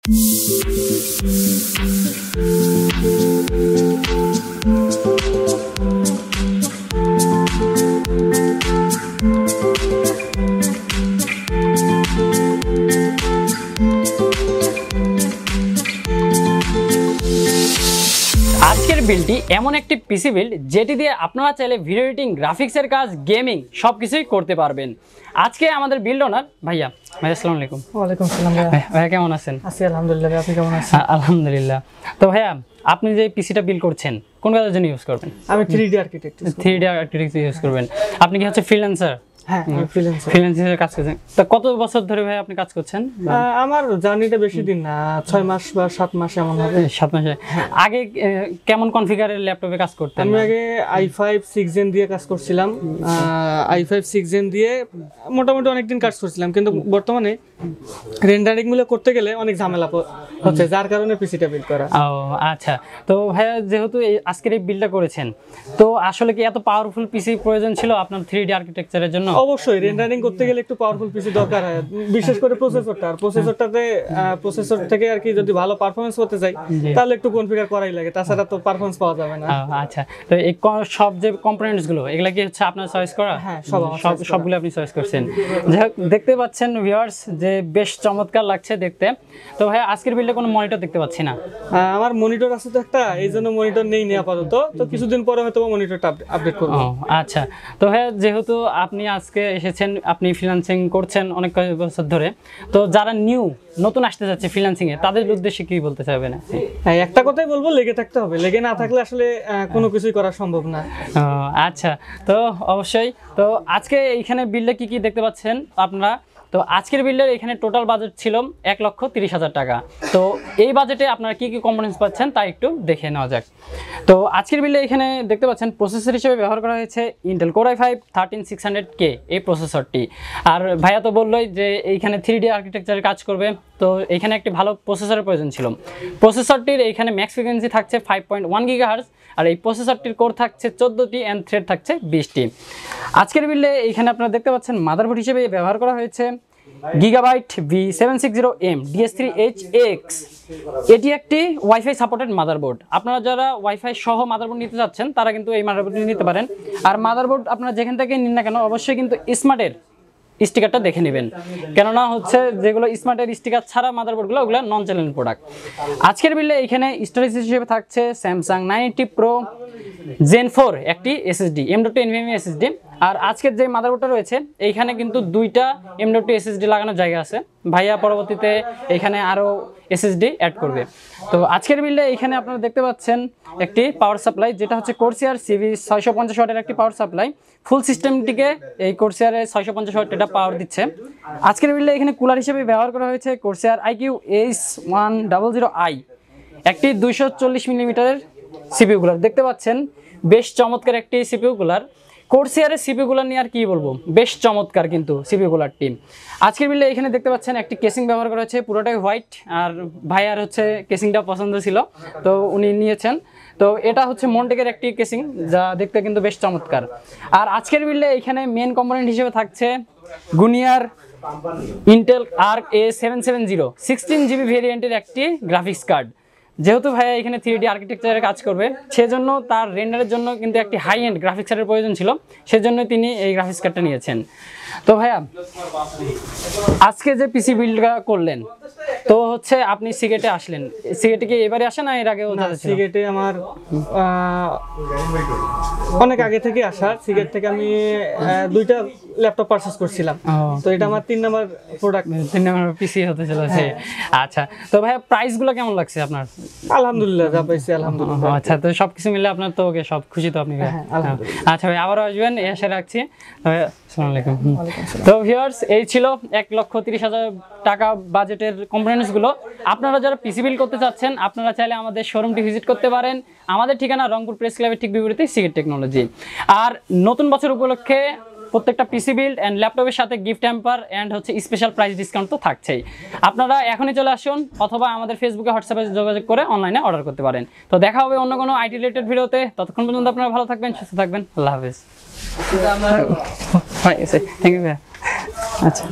আজকের বিল্ডটি এমন একটি পিসি বিল্ড যেটি দিয়ে আপনারা চাইলে ভিডিও এডিটিং, গ্রাফিক্সের কাজ, গেমিং সবকিছুই করতে পারবেন। আজকে আমাদের বিল্ড ওনার ভাইয়া। ভাইয়া আসসালামু আলাইকুম। ওয়ালাইকুম আসসালাম। ভাইয়া কেমন আছেন? আছি আলহামদুলিল্লাহ, আপনি কেমন আছেন? আলহামদুলিল্লাহ। তো ভাইয়া আপনি যে পিসিটা বিল্ড করছেন কোন কাজের জন্য ইউজ করবেন? আমি 3D architect. 3D architect use করবেন। আপনি কি হচ্ছে ফ্রিল্যান্সার? হ্যাঁ, আমি ফ্রিল্যান্সিংয়ের কাজ করছেন। তো কত বছর ধরে ভাই আপনি কাজ করছেন? আমার জার্নিটা বেশি দিন না, 6 মাস বা 7 মাস এমন হবে। 7 মাসে। আগে কেমন কনফিগারের ল্যাপটপে কাজ করতেন? আমি আগে i5 6 জেন দিয়ে কাজ করছিলাম। i5 6 জেন দিয়ে মোটামুটি অনেক দিন কাজ করছিলাম, কিন্তু বর্তমানে রেন্ডারিং গুলো করতে গেলে অনেক ঝামেলা হচ্ছে, যার কারণে পিসিটা বিল্ড করা। ও আচ্ছা। তো ভাইয়া যেহেতু আজকের এই বিল্ডটা করেছেন, তো আসলে কি এত পাওয়ারফুল পিসি প্রয়োজন ছিল আপনার 3D আর্কিটেকচারের জন্য? অবশ্যই রেন্ডারিং করতে গেলে একটু পাওয়ারফুল পিসি দরকার হয়, বিশেষ করে প্রসেসর থেকে আর কি যদি ভালো পারফরম্যান্স করতে চাই তাহলে একটু কনফিগার করাই লাগে, তাছাড়া তো পারফরম্যান্স পাওয়া যাবে না। আচ্ছা, তো এই সব যে কম্পোনেন্টস গুলো এগুলা কি হচ্ছে আপনার চয়েস করা? হ্যাঁ, সবগুলো আপনি চয়েস করছেন। যাই হোক, দেখতে পাচ্ছেন ভিউয়ার্স যে বেশ চমৎকার লাগছে দেখতে। তো ভাই আজকের বিল্ডে কোনো মনিটর দেখতে পাচ্ছি না। আমার মনিটর আছে তো একটা, এই জন্য মনিটর নেই আপাতত, তো কিছুদিন পরে হয়তো মনিটরটা আপডেট করব। আচ্ছা, তো ভাই যেহেতু আপনি আজকে এসেছেন, আপনি ফ্রিল্যান্সিং করছেন অনেক বছর ধরে, তো যারা নতুন আসতে যাচ্ছে ফ্রিল্যান্সিং এ তাদের উদ্দেশ্যে কি বলতে চাইবেন? হ্যাঁ, একটা কথাই বলবো, লেগে থাকতে হবে। লেগে না থাকলে আসলে কোনো কিছুই করা সম্ভব না। আচ্ছা, তো অবশ্যই। তো আজকে এইখানে বিল্ডে কি দেখতে পাচ্ছেন আপনারা? তো আজকের বিল্ডের এখানে টোটাল বাজেট ছিল 1,30,000 টাকা। তো এই বাজেটে আপনারা কি কম্পোনেন্টস পাচ্ছেন তা একটু দেখে নেওয়া যাক। তো আজকের বিল্ডে এখানে দেখতে পাচ্ছেন প্রসেসর হিসেবে ব্যবহার করা হয়েছে ইন্টেল কোর i5 13600K এই প্রসেসরটি। আর ভাইয়া তো বললোই যে এইখানে 3D আর্কিটেকচারের কাজ করবে, তো এখানে একটি ভালো প্রসেসরের প্রয়োজন ছিল। প্রসেসরটির এইখানে ম্যাক্স ফ্রিকোয়েন্সি থাকছে 5.1 GHz, আর এই প্রসেসরটির কোর থাকছে 14টি এন্ড থ্রেড থাকছে 20টি। আজকের বিল্ডে এইখানে আপনারা দেখতে পাচ্ছেন মাদারবোর্ড হিসেবে ব্যবহার করা হয়েছে Gigabyte V760M DS3HX। এটি একটি ওয়াইফাই সাপোর্টেড মাদারবোর্ড। আপনারা যারা ওয়াইফাই সহ মাদারবোর্ড নিতে যাচ্ছেন তারা কিন্তু এই মাদারবোর্ডটি নিতে পারেন। আর মাদারবোর্ড আপনারা যেখান থেকে নিন না কেন অবশ্যই কিন্তু স্মার্টের স্টিকারটা দেখে নেবেন, কেননা হচ্ছে যেগুলো স্মার্টের স্টিকার ছাড়া মাদারবোর্ডগুলো ওগুলো নন চ্যালেঞ্জ প্রোডাক্ট। আজকের বিল্ডে এখানে স্টোরেজ হিসেবে থাকছে স্যামসাং 980 Pro Gen 4 একটি SSD M.2 NVMe SSD। আর আজকের যে মাদারবোর্ডটা রয়েছে এইখানে কিন্তু 2টা M.2 SSD লাগানোর জায়গা আছে। ভাইয়া পরবর্তীতে এখানে আরও SSD অ্যাড করবে। তো আজকের বিল্ডে এখানে আপনারা দেখতে পাচ্ছেন একটি পাওয়ার সাপ্লাই, যেটা হচ্ছে কোর্সিয়ার CV 650 ওয়াটের একটি পাওয়ার সাপ্লাই। ফুল সিস্টেমটিকে এই কোর্সিয়ারে 650 ওয়াট এটা পাওয়ার দিচ্ছে। আজকের বিল্ডে এখানে কুলার হিসেবে ব্যবহার করা হয়েছে কোর্সিয়ার IQ H100i একটি 240 মিলিমিটারের CPU কুলার। দেখতে পাচ্ছেন বেশ চমৎকার একটি CPU কুলার। কোর্সিয়ারের CPU কুলার নিয়ে আর কি বলবো, বেশ চমৎকার কিন্তু CPU কুলারটি। আজকের বিল্ডে এখানে দেখতে পাচ্ছেন একটি কেসিং ব্যবহার করা হয়েছে, পুরোটাই হোয়াইট। আর ভাইয়ার হচ্ছে কেসিংটা পছন্দ ছিল, তো উনি নিয়েছেন। তো এটা হচ্ছে মন্টেকের একটি কেসিং, যা দেখতে কিন্তু বেশ চমৎকার। আর আজকের বিল্ডে এখানে মেন কম্পোনেন্ট হিসেবে থাকছে গুনিয়ার ইন্টেল আর্ক A770 16GB ভেরিয়েন্টের একটি গ্রাফিক্স কার্ড। যেহেতু ভাইয়া এখানে 3D আর্কিটেকচারের কাজ করবে, সেজন্য তার রেন্ডারের জন্য কিন্তু একটি হাই এন্ড গ্রাফিক্স কার্ডের প্রয়োজন ছিল, সেজন্য তিনি এই গ্রাফিক্স কার্ডটা নিয়েছেন। তো ভাইয়া আজকে যে পিসি বিল্ডটা করলেন, তো হচ্ছে আপনি সিগেটে আসলেন। সিগেটে কি এবারে আসেন না এর আগেও? সিগেটে আমার অনেক আগে থেকে আসা। সিগেট থেকে আমি 2টা ল্যাপটপ পারচেজ করছিলাম, তো এটা আমার 3 নাম্বার প্রোডাক্ট, 3 নাম্বার পিসি হতে চলেছে। আচ্ছা, তো ভাইয়া প্রাইসগুলো কেমন লাগছে আপনার? আলহামদুলিল্লাহ, যা পাইছি আলহামদুলিল্লাহ। আচ্ছা, তো সবকিছু মিলে আপনার তো ওকে সব খুশি তো আপনি? আচ্ছা ভাই, আবারও আসবেন, এই আশা রাখছি। আসসালামু আলাইকুম। তো ভিউয়ার্স, এই ছিল 1,30,000 টাকা বাজেটের কম্পোনেন্টস গুলো। আপনারা যারা পিসি বিল্ড করতে চাচ্ছেন আপনারা চাইলে আমাদের শোরুমটি ভিজিট করতে পারেন। আমাদের ঠিকানা রংপুর প্রেস ক্লাবের ঠিক বিপরীতে সিগেট টেকনোলজি। আর নতুন বছর উপলক্ষে প্রত্যেকটা পিসি বিল্ড এন্ড ল্যাপটপের সাথে গিফট হ্যাম্পার এন্ড হচ্ছে স্পেশাল প্রাইস ডিসকাউন্ট তো থাকছেই। আপনারা এখনই চলে আসুন, অথবা আমাদের ফেসবুকে হোয়াটসঅ্যাপে যোগাযোগ করে অনলাইনে অর্ডার করতে পারেন। তো দেখা হবে অন্য কোনো আইটি রিলেটেড ভিডিওতে। ততক্ষণ পর্যন্ত আপনারা ভালো থাকবেন, সুস্থ থাকবেন। আল্লাহ হাফেজ। Thank you. আচ্ছা।